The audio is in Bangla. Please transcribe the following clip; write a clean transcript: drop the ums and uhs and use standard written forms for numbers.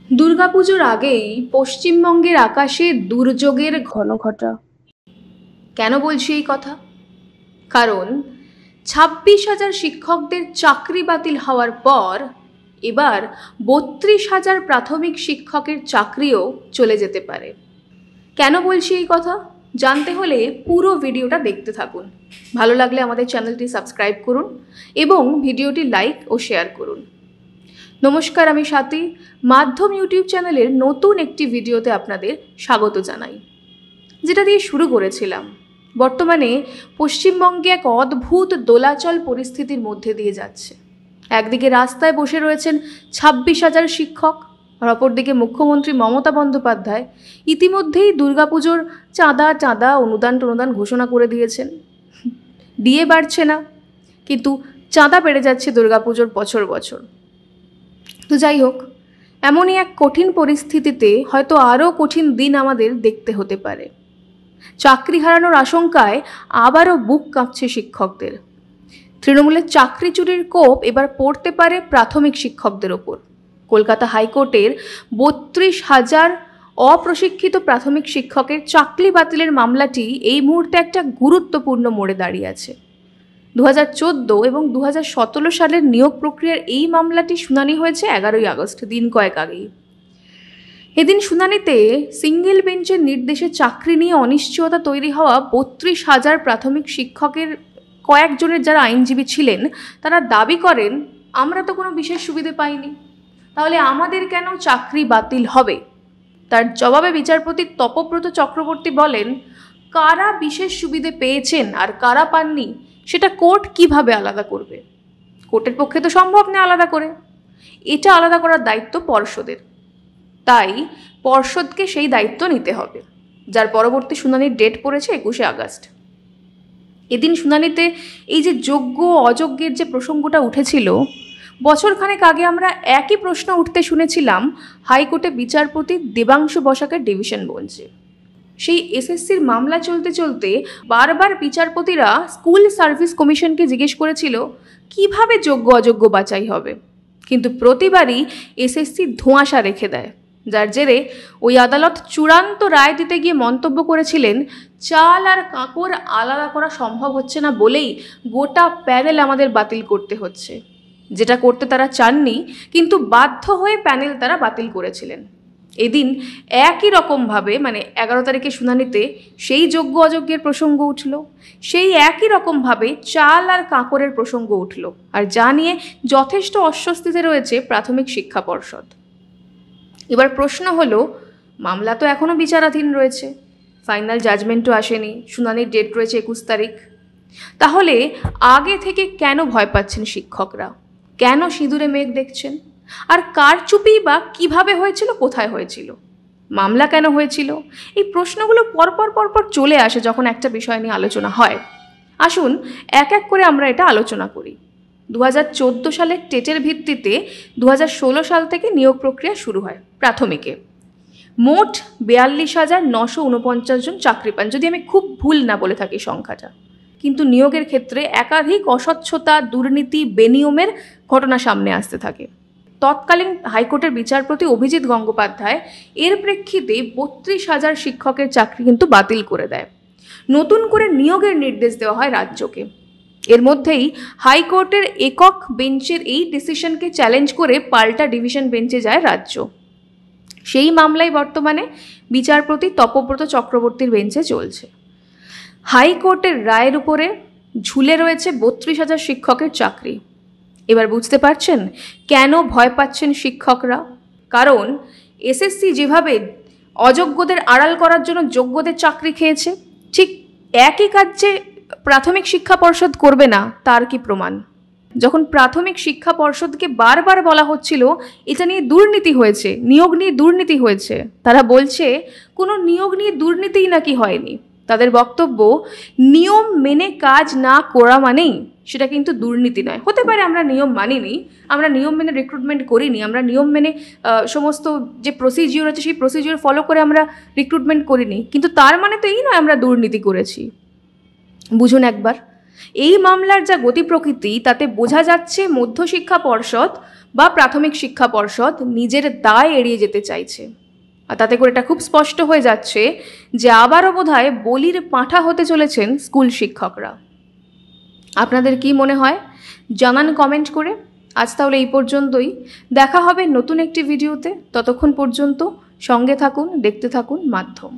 দুর্গাপুজোর আগেই পশ্চিমবঙ্গের আকাশে দুর্যোগের ঘনঘটা। কেন বলছি এই কথা? কারণ 26,000 শিক্ষকদের চাকরি বাতিল হওয়ার পর এবার 32,000 প্রাথমিক শিক্ষকের চাকরিও চলে যেতে পারে। কেন বলছি এই কথা জানতে হলে পুরো ভিডিওটা দেখতে থাকুন। ভালো লাগলে আমাদের চ্যানেলটি সাবস্ক্রাইব করুন এবং ভিডিওটি লাইক ও শেয়ার করুন। নমস্কার, আমি স্বাতী। মাধ্যম ইউটিউব চ্যানেলের নতুন একটি ভিডিওতে আপনাদের স্বাগত জানাই। যেটা দিয়ে শুরু করেছিলাম, বর্তমানে পশ্চিমবঙ্গে এক অদ্ভুত দোলাচল পরিস্থিতির মধ্যে দিয়ে যাচ্ছে। একদিকে রাস্তায় বসে রয়েছেন 26,000 শিক্ষক, আর অপরদিকে মুখ্যমন্ত্রী মমতা বন্দ্যোপাধ্যায় ইতিমধ্যেই দুর্গাপুজোর চাঁদা অনুদান ঘোষণা করে দিয়েছেন। দিয়ে বাড়ছে না, কিন্তু চাঁদা বেড়ে যাচ্ছে দুর্গাপুজোর বছর বছর। তো যাই হোক, এমনই এক কঠিন পরিস্থিতিতে হয়তো আরও কঠিন দিন আমাদের দেখতে হতে পারে। চাকরি হারানোর আশঙ্কায় আবারও বুক কাঁপছে শিক্ষকদের। তৃণমূলের চাকরি চুরির কোপ এবার পড়তে পারে প্রাথমিক শিক্ষকদের ওপর। কলকাতা হাইকোর্টের 32,000 অপ্রশিক্ষিত প্রাথমিক শিক্ষকের চাকরি বাতিলের মামলাটি এই মুহূর্তে একটা গুরুত্বপূর্ণ মোড়ে দাঁড়িয়ে আছে। 2014 এবং 2017 সালের নিয়োগ প্রক্রিয়ার এই মামলাটি শুনানি হয়েছে 11ই আগস্ট, দিন কয়েক আগেই। এদিন শুনানিতে সিঙ্গেল বেঞ্চের নির্দেশে চাকরি নিয়ে অনিশ্চয়তা তৈরি হওয়া 32,000 প্রাথমিক শিক্ষকের কয়েকজনের যারা আইনজীবী ছিলেন তারা দাবি করেন, আমরা তো কোনো বিশেষ সুবিধে পাইনি, তাহলে আমাদের কেন চাকরি বাতিল হবে? তার জবাবে বিচারপতি তপব্রত চক্রবর্তী বলেন, কারা বিশেষ সুবিধে পেয়েছেন আর কারা পাননি সেটা কোর্ট কিভাবে আলাদা করবে? কোর্টের পক্ষে তো সম্ভব না আলাদা করে। এটা আলাদা করার দায়িত্ব পর্ষদের, তাই পর্ষদকে সেই দায়িত্ব নিতে হবে, যার পরবর্তী শুনানির ডেট পড়েছে 21শে আগস্ট। এদিন শুনানিতে এই যে যোগ্য অযোগ্যের যে প্রসঙ্গটা উঠেছিল, বছরখানেক আগে আমরা একই প্রশ্ন উঠতে শুনেছিলাম হাইকোর্টে বিচারপতি দেবাংশু বসাকের ডিভিশন বেঞ্চে। সেই এসএসসির মামলা চলতে চলতে বারবার বিচারপতিরা স্কুল সার্ভিস কমিশনকে জিজ্ঞেস করেছিল কিভাবে যোগ্য অযোগ্য বাছাই হবে, কিন্তু প্রতিবারই এসএসসি ধোঁয়াশা রেখে দেয়, যার জেরে ওই আদালত চূড়ান্ত রায় দিতে গিয়ে মন্তব্য করেছিলেন, চাল আর কাঁকড় আলাদা করা সম্ভব হচ্ছে না বলেই গোটা প্যানেল আমাদের বাতিল করতে হচ্ছে। যেটা করতে তারা চাননি, কিন্তু বাধ্য হয়ে প্যানেল তারা বাতিল করেছিলেন। এদিন একই রকমভাবে 11 তারিখে শুনানিতে সেই যোগ্য অযোগ্যের প্রসঙ্গ উঠল, সেই একই রকমভাবে চাল আর কাঁকড়ের প্রসঙ্গ উঠল, আর যা নিয়ে যথেষ্ট অস্বস্তিতে রয়েছে প্রাথমিক শিক্ষা পর্ষদ। এবার প্রশ্ন হলো, মামলা তো এখনও বিচারাধীন রয়েছে, ফাইনাল জাজমেন্টও আসেনি, শুনানির ডেট রয়েছে 21 তারিখ। তাহলে আগে থেকে কেন ভয় পাচ্ছেন শিক্ষকরা? কেন সিঁদুরে মেঘ দেখছেন? আর কার চুপি বা কিভাবে হয়েছিল, কোথায় হয়েছিল, মামলা কেন হয়েছিল? এই প্রশ্নগুলো পরপর চলে আসে যখন একটা বিষয় নিয়ে আলোচনা হয়। আসুন এক এক করে আমরা এটা আলোচনা করি। 2014 সালে টেটের ভিত্তিতে 2016 সাল থেকে নিয়োগ প্রক্রিয়া শুরু হয় প্রাথমিকে। মোট 42,949 জন চাকরি পান, যদি আমি খুব ভুল না বলে থাকি সংখ্যাটা। কিন্তু নিয়োগের ক্ষেত্রে একাধিক অস্বচ্ছতা, দুর্নীতি, বেনিয়মের ঘটনা সামনে আসতে থাকে। তৎকালীন হাইকোর্টের বিচারপতি অভিজিৎ গঙ্গোপাধ্যায় এর প্রেক্ষিতে 32,000 শিক্ষকের চাকরি কিন্তু বাতিল করে দেয়। নতুন করে নিয়োগের নির্দেশ দেওয়া হয় রাজ্যকে। এর মধ্যেই হাইকোর্টের একক বেঞ্চের এই ডিসিশনকে চ্যালেঞ্জ করে পাল্টা ডিভিশন বেঞ্চে যায় রাজ্য। সেই মামলাই বর্তমানে বিচারপতি তপব্রত চক্রবর্তীর বেঞ্চে চলছে। হাইকোর্টের রায়ের উপরে ঝুলে রয়েছে 32,000 শিক্ষকের চাকরি। এবার বুঝতে পারছেন কেন ভয় পাচ্ছেন শিক্ষকরা? কারণ এসএসসি যেভাবে অযোগ্যদের আড়াল করার জন্য যোগ্যদের চাকরি খেয়েছে, ঠিক একই কাজ যে প্রাথমিক শিক্ষা পর্ষদ করবে না তার কি প্রমাণ? যখন প্রাথমিক শিক্ষা পর্ষদকে বারবার বলা হচ্ছিল এটা নিয়ে দুর্নীতি হয়েছে, নিয়োগ নিয়ে দুর্নীতি হয়েছে, তারা বলছে কোনো নিয়োগ নিয়ে দুর্নীতিই নাকি হয়নি। তাদের বক্তব্য, নিয়ম মেনে কাজ না করা মানেই সেটা কিন্তু দুর্নীতি নয়। হতে পারে আমরা নিয়ম মানিনি, আমরা নিয়ম মেনে রিক্রুটমেন্ট করিনি, আমরা নিয়ম মেনে সমস্ত যে প্রসিজিওর আছে সেই প্রসিজিওর ফলো করে আমরা রিক্রুটমেন্ট করিনি, কিন্তু তার মানে তো এই নয় আমরা দুর্নীতি করেছি। বুঝুন একবার, এই মামলার যা গতি প্রকৃতি তাতে বোঝা যাচ্ছে মধ্যশিক্ষা পর্ষদ বা প্রাথমিক শিক্ষা পর্ষদ নিজের দায় এড়িয়ে যেতে চাইছে। আর তাতে করে এটা খুব স্পষ্ট হয়ে যাচ্ছে যে আবারও বোধহয় বলির পাঁঠা হতে চলেছেন স্কুল শিক্ষকরা। আপনাদের কি মনে হয় জানান কমেন্ট করে। আজ তাহলে এই পর্যন্তই, দেখা হবে নতুন একটি ভিডিওতে। ততক্ষণ পর্যন্ত সঙ্গে থাকুন, দেখতে থাকুন মাধ্যম।